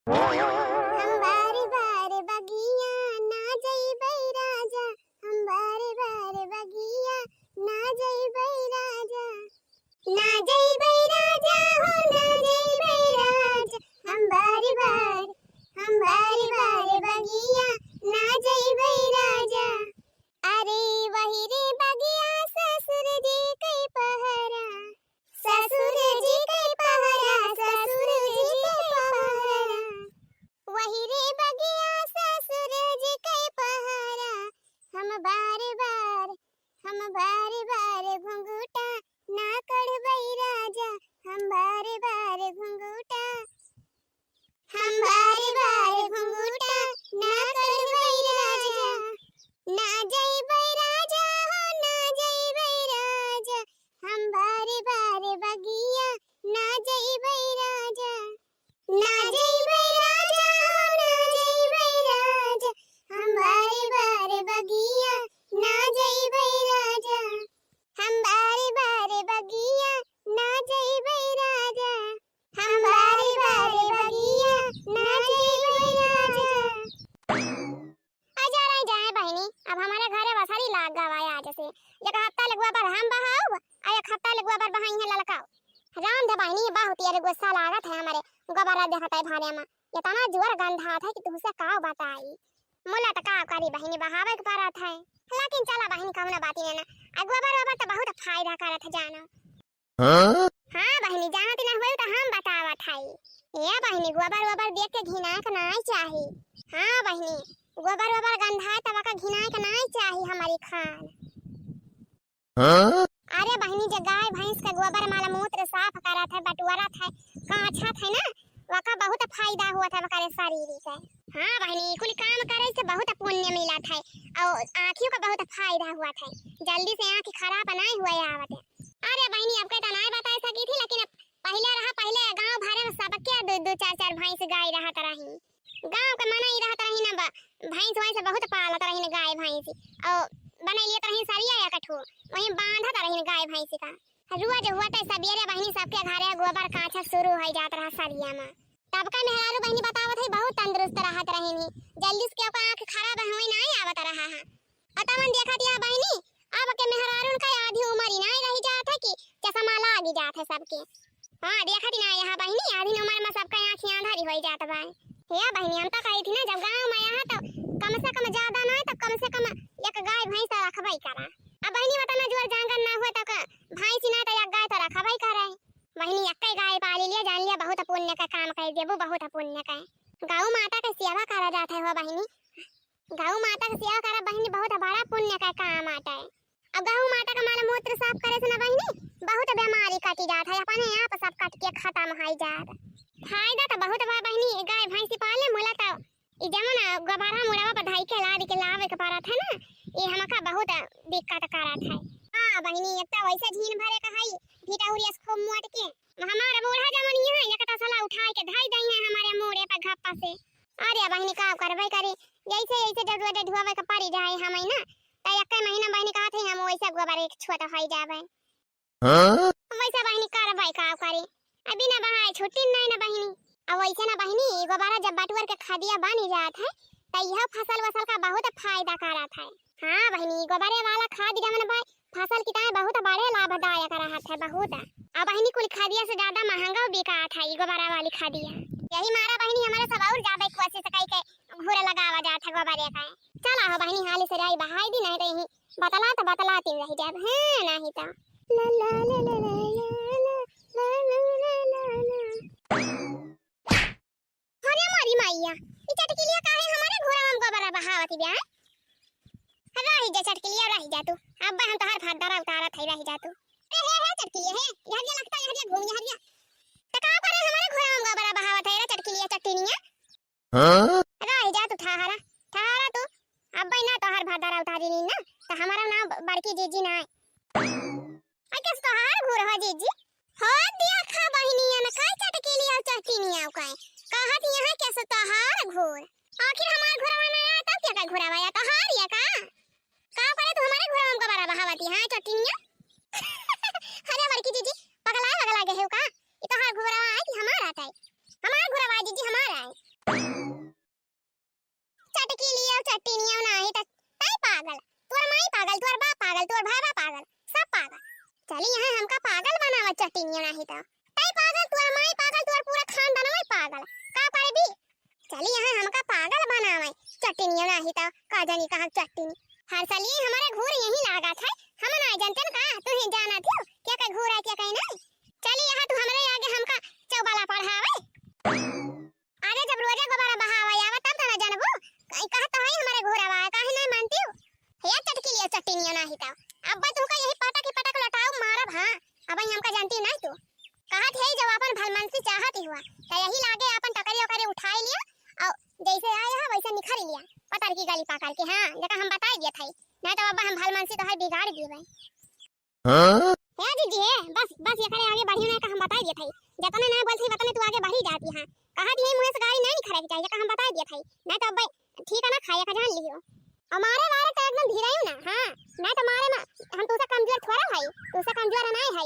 हम बारे बारे बगिया ना जइबै राजा, हम बारे बारे बगिया ना जइबै राजा, ना जइबै राजा हो ना जइबै राजा, हम बारे बारे बगिया ना जइबै राजा। अरे वही रे बगिया ससुर जी के पहरा, ससुर जी के पहरा, ससुर जी के पहरा, वही रे बगिया ससुर जी के पहरा। हम बार बार घुंघूटा ना कढ़बै राजा, हम बार घुंघूटा, हम बार घुंघूटा ना कढ़बै राजा, ना जइबै राजा हो ना जइबै राजा, हम बार बगिया ना जइबै राजा, ना जइबै राजा हो ना जइबै राजा, हम बार बगिया ना जइबै राजा, हम बार बगिया ना जइबै राजा, हम बार बगिया ना जइबै राजा। आजा रह जाए बहनी, अब हमारे घरे बसारी लाग गवाए आज से। एक हफ्ता लगवा पर हम बहाओ आ एक हफ्ता लगवा पर बहाई है ललकाओ। राम दे बहनी बहुत यार गुस्सा लागत है हमारे गोबरा देखत है भारे में। इतना जोर गंधा था कि तुमसे का बताई। मोला त का करी बहनी बहावे के परत है। लेकिन चला बहनी कौनो बात नहीं ना। आ गोबर तो बहुत फायदा करत है जानो। हां बहनी जानत ना होई त हम बतावत है। ये बहनी गोबर देख के घिना के नहीं चाहिए। हां बहनी गोबर गंधा तब का घिनाए के नहीं चाहिए हमारी खान। अरे बहनी जो गाय भैंस का गोबर माला मूत्र साफ करत है बटुआरा था का अच्छा था ना, वका बहुत फायदा हुआ था वकारे शरीर के। हां बहनी कुल काम करे से बहुत पुण्य मिला था और आंखियों का बहुत फायदा हुआ था, जल्दी से आंख खराब नहीं हुआ आवत। अरे बहनी अब कहता नहीं बता सकी थी, लेकिन पहले गांव भरे में सबके दो चार भैंस गाय रहत रही। गांव के मना ही रहत रही ना, भैंस वैसे बहुत पालत रही गाय भैंस और बना लिए रही सरिया या कठो वहीं बांधत रही गाय भैंस का। रोज हुआ तो सबेरे बहनी सबके घरे गोबर काछा शुरू हो जात रहा सरिया में। तब का मेहरारू बहनी बतावत है बहुत तंदुरुस्त रहत रही, जल्दी से के आंख खराब होई नहीं आवत रहा है। अतमन देखा दिया बहनी अब के मेहरारू का आधी उम्र ही नहीं रह जात है कि चश्मा लाग जात है सबके। हां देखा दी ना यहां बहनी आधी उम्र में सबका आंखें अंधारी हो जात बा। हे बहनी हम तो कही थी ना जब गांव में यहाँ तो कम से कम ज्यादा नहीं तो कम से कम एक गाय भैंस रखबई करा। अब बहनी बताना जोर जांगन ना हुआ तो भैंस ना तो एक गाय तो रखबई करे। बहनी एक गाय पाली लिया जान लिया बहुत पुण्य का काम कर देबो, बहुत पुण्य का। गौ माता का सेवा करा जाता है हो बहनी, गौ माता का सेवा करा बहनी बहुत बड़ा पुण्य का काम आता है। अब गौ माता का माला मूत्र साफ करे से ना बहनी बहुत बीमारी कटी जात है, अपने आप सब कट के खत्म हो जात। फायदा तो बहुत बा बहनी गाय भैंस पाले मोला तो ई जमना गोबरा मुड़वा पर धाई के लाद के लावे के परत है ना, ये हमका बहुत दिक्कत करत है। हां बहनी एक तो वैसे झीन भरे का हई भिटाउरिया से खूब मोट के हमारा बूढ़ा जमन है एक तो सला उठा के धाई दई है हमारे मोड़े पर घप्पा से। अरे बहनी का करबे करे जैसे जैसे धुआवे के पड़ी जाए हमें ना त एक महीना बहनी कहत है हम वैसे गोबर एक छोटा हो जावे। वैसे बहनी करबे का करे अभी ना बहाए छुट्टी नहीं ना बहनी। अब वैसे ना बहनी गोबारा जब बटुअर के खदिया बनी जात है तो यह फसल वसल का बहुत फायदा करत है। हां बहनी गोबारे वाला खाद जमन भाई फसल की तरह बहुत बड़े लाभदायक रहत है बहुत। अब बहनी कुल खदिया से ज्यादा महंगा बिकात है गोबारा वाली खदिया। यही मारा बहनी हमारे सब और ज्यादा कोशिश कई के घूरे लगावा जात है गोबारे का। चला हो बहनी हाली से राई बहाई दी नहीं रही बतलाती रह जाब है नहीं तो ला ला ला ला ला मैया ई चटकिलिया काहे हमारे घोड़ा में गोबरा बहावती ब्याह रही जा चटकिलिया रही जा तू अब हम तो हर फाट डरा उतारा थई रही जा तू। हे चटकिलिया है यहां जे लगता है यहां घूम यहां त का करे हमारे घोड़ा में गोबरा बहावत है रे चटकिलिया चटनिया। रही जा तू ठहरा तू अब ना तो हर फाट डरा उतारी नी ना तो हमारा नाम बड़की जीजी ना आ किस तो हार घूर हो जीजी हो दिया खा बहिनिया ना काय चटकिलिया चटनिया काय कहत यहाँ कैसे तोहार घोर आखिर हमार घोरवा में आया तब क्या का घोरवा या तोहार या का करे तो हमारे घोरवा में गोबरा बहावती है चटनिया। अरे बड़की जीजी पगला गए हो का ये तोहार घोरवा है कि हमारा आता है हमार घोरवा जीजी हमारा है चली यहाँ हमका पागल बनावा चटनिया नहीं तो तई पागल तोर माई पागल तोर पूरा खानदान में पागल का करबी। चली यहाँ हमका पागल बनावा चटनिया नहीं तो का जानी कहां चटनी हर साल ये हमारे घूर यही लागा था हम ना जानते ना का तू ही जाना थी क्या का घूर है क्या कहीं नहीं। चली यहाँ तू हमरे आगे हमका चौबाला पढ़ावे आगे जब रोजे गोबारा बहावा आवा तब ना जानबो कहीं कहा तो है हमारे घूर आवा काहे नहीं मानती हो हे चटकी लिया चटनिया नहीं तो अब तुमका यही पटा की पटा लटाऊ मारब हां अब हमका जानती नहीं तू कहत है जब अपन भलमनसी चाहत हुआ तो यही लागे अपन टकरियो करे उठाई लिया और जैसे आया है वैसे निखर लिया पतर की गली पाकर के हां जका हम बता दिया था नहीं तो अब हम भलमनसी तो है बिगाड़ दिए भाई हां है दीदी है बस ये करे आगे बढ़ियो नहीं का हम बता दिया था जतने नहीं बोलती वतने तू आगे बढ़ी जाती है कहत यही मुंह से गाड़ी नहीं खराब चाहिए का हम बता दिया था नहीं तो अब ठीक है ना खाया का जान लियो हमारे बारे तो एकदम धीरे ही ना हां नहीं तो मारे में हम तुसे कमजोर थोड़ा भाई तुसे कमजोर नहीं है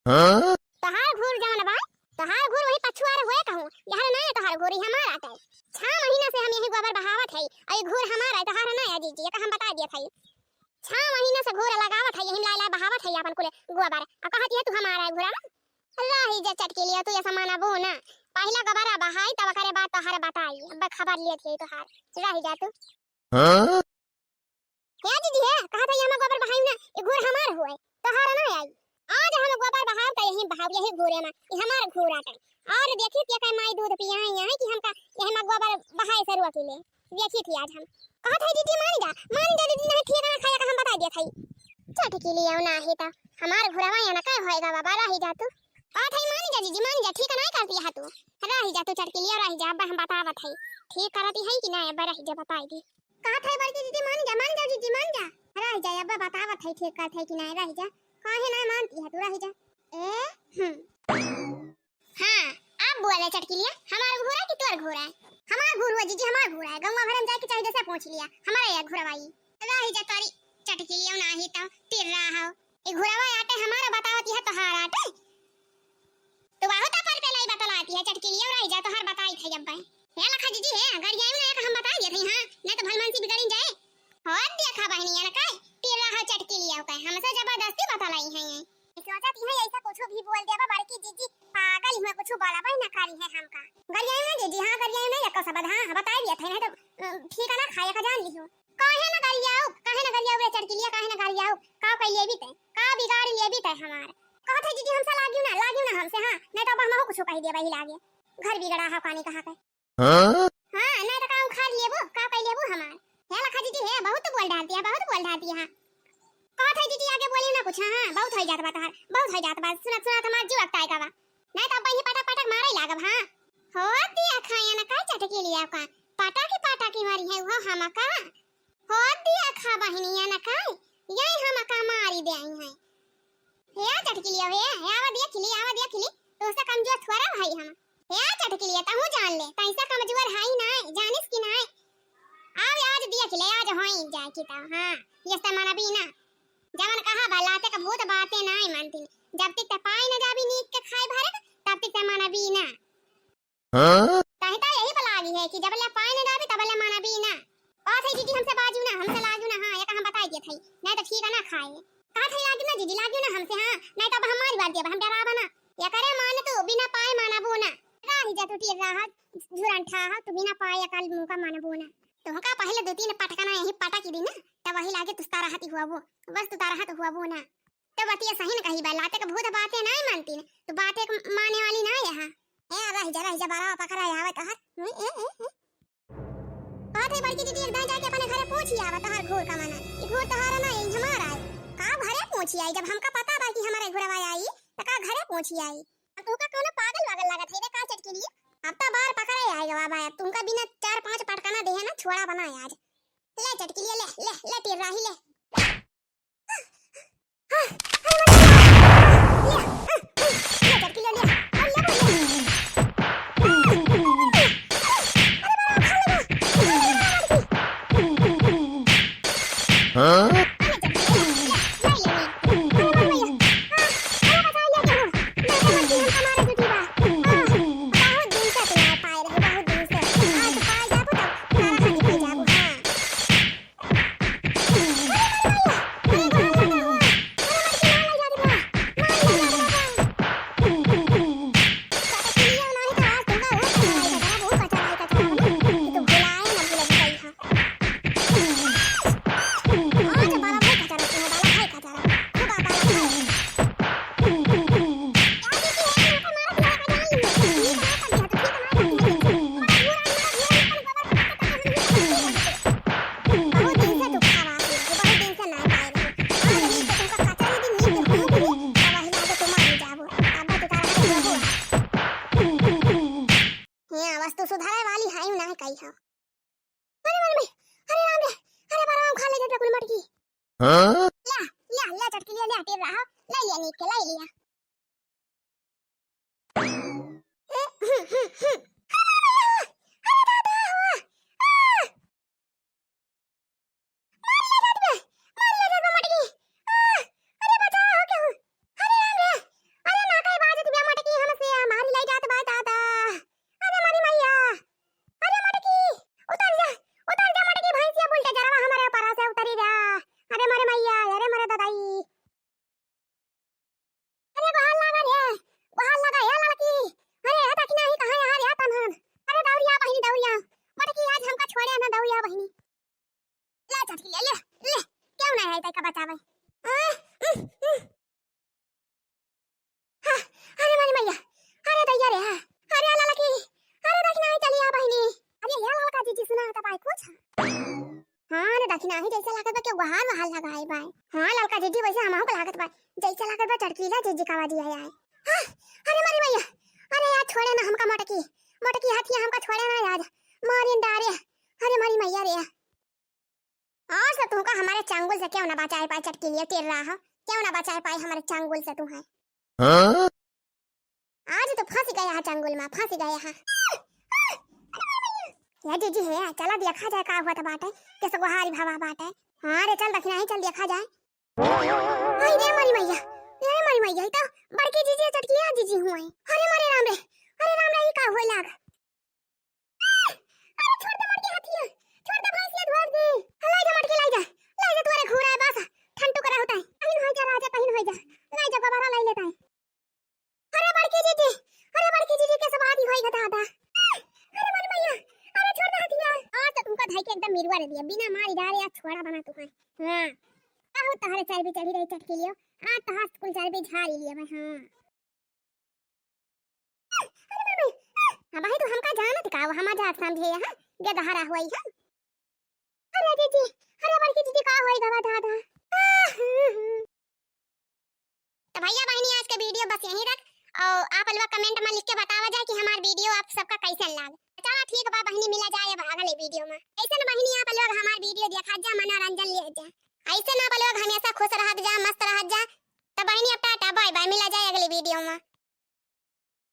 हां तहार घूर जान बा तहार घूर वही पछुआर होए कहूं यहां नहीं तहार घूर हमारा है 6 महीना से हम यही गोबर बहावत है और घूर हमारा है तहार नहीं है जीजी का हम बता दिया था 6 महीना से घूर लगावत है यही ला बहावत है अपन कुले गोबर आ कहती है तू हमारा है घूरा अल्लाह ही जे चटके लिया तू ये सामान बो ना पहला गोबर बहाई तब करे बात तहार बताई अब खबर लिए थे तहार रह जा तू हां क्या दीदी है कहा था हम गोबर बहाई ना ये घूर हमार हुए तहार नहीं आई आज हम गोबर बहाव का यही बहाव यही घूरे में ये हमार घूरा है और देखिए क्या काय माई दूध पिया है यहाँ कि हमका यही में गोबर बहाए सरुआ के लिए देखी थी आज हम कहा था दीदी मान जा दीदी नहीं ठीक ना खाया का हम बता दिया था चट के लिए ना है तो हमार घुरावा या ना का होएगा बाबा रह जा तू आ था मान जा दीदी मान जा ठीक नहीं करती है तू रह जा तू चट के लिए रह जा अब हम बतावत है ठीक करती है कि नहीं अब रह जा बताई दी कहा था बड़ी दीदी मान जा दीदी मान जा रह जा अब बतावत है ठीक करत है कि नहीं रह जा काहे ना मानती है तू रह जा हां अब बोले चटकी लिया हमारा घोड़ा कि तोर घोड़ा है हमारा घोड़ा है जीजी हमारा घोड़ा है गंगा भरम जाके चाहिए जैसे पहुंच लिया हमारा ये घोड़ावाई रह जा तारी चटकी लिया ना ही तो तिर रहा हो ये घोड़ावा आटे हमारा बतावती है तोहार आटे तो बहुत पर पे नहीं बतलाती है चटकी लिया रह जा तोहार बताई थे जब भाई हे लखा जीजी है घर जाए ना हम बता दिए थे हां नहीं तो भलमनसी बिगड़ी जाए और देखा बहनी है ना काय तिर रहा चटकी लिया का हमसे जबरदस्ती बतलाई है ये सोचा थी है ऐसा कुछ भी बोल देबा बड़की जीजी पागल में कुछ बोला भाई ना करी है हमका गरिया में जीजी हां गरिया में एक शब्द हां बता दिया था नहीं तो ठीक है ना खाया का जान लियो काहे ना गरिया वे चटकी लिया काहे ना गरिया का कइले भी ते का बिगाड़ लिए भी ते हमार कहत है जीजी हमसे लागियो ना हमसे हां नहीं तो अब हम कुछ कह देबा ही लागे घर बिगड़ा है पानी कहां के हां नहीं तो का खा लेबो का कइले वो हमार हे लखा जीजी है बहुत बोल डालती है कहत है जीजी आगे बोली ना कुछ हां बहुत हो जात बा तहार बहुत हो जात बा सुनत हमार जीव अटकाए का बा नहीं तो बही पटक मारे लागब हां हो दिया खाया ना का चटके लिया का पाटा की मारी है वो हमका हो दिया खा बहनिया ना का यही हमका मारी दे आई है हे चटके लिया हे आवा दिया खिली तो से कमजोर थोड़ा भाई हम हे चटके लिया ता हूं जान ले तैसा कमजोर हाई ना जानिस कि नहीं आज दिया खिले आज होई जाए की ता हां ये समाना भी ना जवन कहा भलाते का भूत बातें नहीं मानती जब तक पाई न जाबी नीक के खाए भरे तब तक माना भी ना हां कहता यही बलागी है कि जब ले पाई न जाबी तब ले माना भी ना और थे जीजी हमसे बाजू ना हमसे लागू ना हां ये का हम बता दिए थे नहीं तो ठीक है ना खाए कहा थे लागू ना जीजी लागू ना हमसे हां नहीं तो अब हमारी बात दे हम डरावा ना ये करे मान तो बिना पाए माना बो ना राही जा तू ती राहत झुरन ठा तू बिना पाए काल मुंह का माना बो ना तुमका पहले 2-3 पटकना यही पटा की दी ना तब वही लागे तुस्ता रहती हुआ वो बस तुता रहत हुआ वो ना तो बतिया सही न कही बा लाते का भूत बातें नहीं मानती ना तो बातें माने वाली ना है हां रह जा बारा पकड़ा आवत हर बात है बड़की दीदी एक दाई जाके अपने घरे पूछी आवत हर घोर का माना ये घोर तहारा ना ये हमारा है का घरे पूछी आई जब हमका पता बा कि हमारे घोरवा आई तो का घरे पूछी आई तू का कोनो पागल वागल लागत है का चटके लिए अब तो बार पकड़े आएगा बाबा तुमका बिना 4-5 पटकाना दे है ना छोड़ा बना आज ले चटकी ले तिर राही ले चटकी ले हां तो सुधारे वाली है ना कही हो। अरे मम्मी, अरे राम रे, अरे बराम खा ले जब कुल मटकी। हां ला ला ला चटकी ले हटे रहा, ले लिया नीक के ले लिया। दक्षिणा ही जैसे लागत बा के वहां वहां लगाए बा। हां लड़का जीजी वैसे हमहु को लागत बा जैसे लागत बा चटकीला जीजी का बाजी है। अरे मारी मैया, अरे यार छोड़े ना हमका मटकी, मटकी हाथी हमका छोड़े ना यार, मारी डारे। अरे मारी मैया रे, और सब तुमका हमारे चांगुल से क्यों ना बचाए पाए चटकीलिया तेर रहा हो, क्यों ना बचाए पाए हमारे चांगुल से तू है। हां आज तो फंस गया है चांगुल में, फंस गया है। या जीजी है चला देखा जाए का हुआ था बाटे, कैसे गुहारी भावा बाटे। हां रे चल दक्षिणा ही चल देखा जाए। हाय रे मारी मैया, अरे मारी मैया तो बड़की जीजी चटकिया जीजी हुए। अरे मारे राम रे, अरे राम रे ई का होय लाग। अरे छोड़ दे मटकी हाथिया, छोड़ दे भैंसिया धोर दे। लाई जा मटकी लाई जा तोरे घूरा है बस ठंटू करा होता है। कहीं हो जा राजा, कहीं हो जा लाई जा बाबा लाई लेता है। अरे बड़की जीजी कैसे बात ही होई गता था। अरे मारी मैया, अरे छोड़ दे हाथिया। आ तो तुमका भाई के एकदम मिरवा दे दिया बिना मारी डारे या छोड़ा बना तू है। हां आहो तहरे चल भी चढ़ी रही चटकी लियो, आ तहास कुल चल भी झाड़ी लिया भाई। हां अरे मम्मी, हां भाई तू हमका जानत का हमा जात समझे हां गे दहरा होई हां। अरे जीजी, अरे बड़की जीजी का होई गवा दादा। तो भैया बहनी आज के वीडियो बस यहीं तक, और आप लोग कमेंट में लिख के बतावा जाए कि हमारा वीडियो आप सबका कैसा लगा। चलो ठीक बा बहनी, मिला जाए अब अगले वीडियो में। ऐसे ना बहनी आप लोग हमारा वीडियो देखा जा, मनोरंजन ले जा। ऐसे ना आप लोग हमेशा खुश रहत जा, मस्त रहत जा। तो बहनी अब टाटा बाय बाय, मिला जाए अगले वीडियो में।